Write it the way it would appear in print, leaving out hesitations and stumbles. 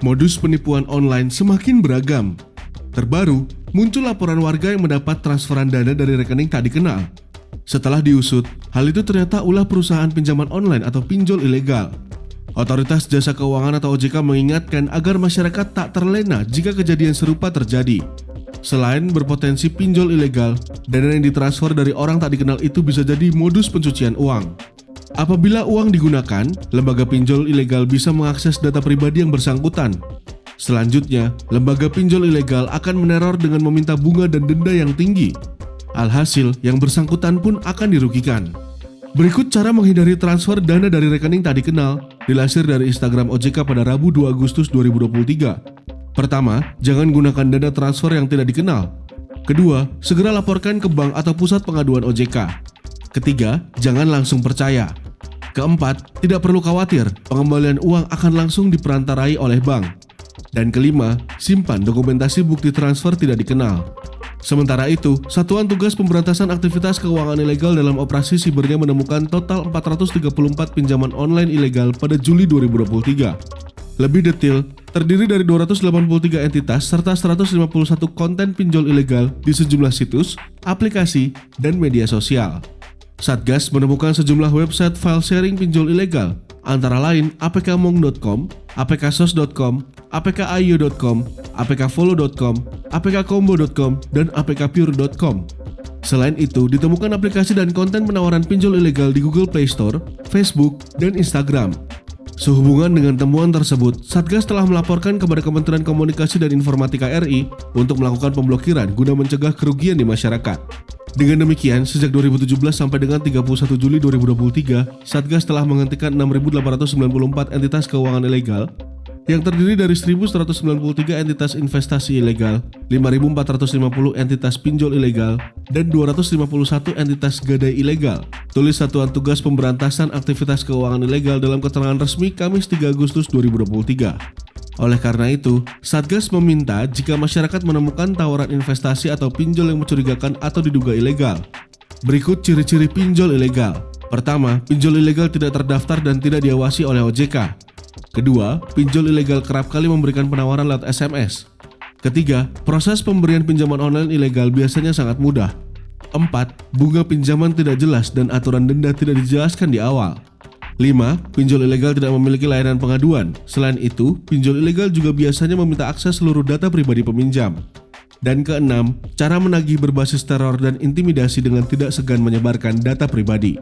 Modus penipuan online semakin beragam. Terbaru, muncul laporan warga yang mendapat transferan dana dari rekening tak dikenal. Setelah diusut, hal itu ternyata ulah perusahaan pinjaman online atau pinjol ilegal. Otoritas Jasa Keuangan atau OJK mengingatkan agar masyarakat tak terlena jika kejadian serupa terjadi. Selain berpotensi pinjol ilegal, dana yang ditransfer dari orang tak dikenal itu bisa jadi modus pencucian uang. Apabila uang digunakan, lembaga pinjol ilegal bisa mengakses data pribadi yang bersangkutan. Selanjutnya, lembaga pinjol ilegal akan meneror dengan meminta bunga dan denda yang tinggi. Alhasil, yang bersangkutan pun akan dirugikan. Berikut cara menghindari transfer dana dari rekening tak dikenal, dilansir dari Instagram OJK pada Rabu 2 Agustus 2023. Pertama, jangan gunakan dana transfer yang tidak dikenal. Kedua, segera laporkan ke bank atau pusat pengaduan OJK. Ketiga, jangan langsung percaya. Keempat, tidak perlu khawatir, pengembalian uang akan langsung diperantarai oleh bank. Dan kelima, simpan dokumentasi bukti transfer tidak dikenal. Sementara itu, Satuan Tugas Pemberantasan Aktivitas Keuangan Ilegal dalam operasi sibernya menemukan total 434 pinjaman online ilegal pada Juli 2023. Lebih detail, terdiri dari 283 entitas serta 151 konten pinjol ilegal di sejumlah situs, aplikasi, dan media sosial. Satgas menemukan sejumlah website file sharing pinjol ilegal, antara lain apkmong.com, apksos.com, apkaio.com, apkfollow.com, apkkombo.com, dan apkpure.com. Selain itu, ditemukan aplikasi dan konten penawaran pinjol ilegal di Google Play Store, Facebook, dan Instagram. Sehubungan dengan temuan tersebut, Satgas telah melaporkan kepada Kementerian Komunikasi dan Informatika RI untuk melakukan pemblokiran guna mencegah kerugian di masyarakat. Dengan demikian, sejak 2017 sampai dengan 31 Juli 2023, Satgas telah menghentikan 6.894 entitas keuangan ilegal yang terdiri dari 1.193 entitas investasi ilegal, 5.450 entitas pinjol ilegal, dan 251 entitas gadai ilegal. Tulis Satuan Tugas Pemberantasan Aktivitas Keuangan Ilegal dalam keterangan resmi Kamis 3 Agustus 2023. Oleh karena itu, Satgas meminta jika masyarakat menemukan tawaran investasi atau pinjol yang mencurigakan atau diduga ilegal. Berikut ciri-ciri pinjol ilegal. Pertama, pinjol ilegal tidak terdaftar dan tidak diawasi oleh OJK. Kedua, pinjol ilegal kerap kali memberikan penawaran lewat SMS. Ketiga, proses pemberian pinjaman online ilegal biasanya sangat mudah. 4. Bunga pinjaman tidak jelas dan aturan denda tidak dijelaskan di awal. 5. Pinjol ilegal tidak memiliki layanan pengaduan. Selain itu, pinjol ilegal juga biasanya meminta akses seluruh data pribadi peminjam. Dan keenam, cara menagih berbasis teror dan intimidasi dengan tidak segan menyebarkan data pribadi.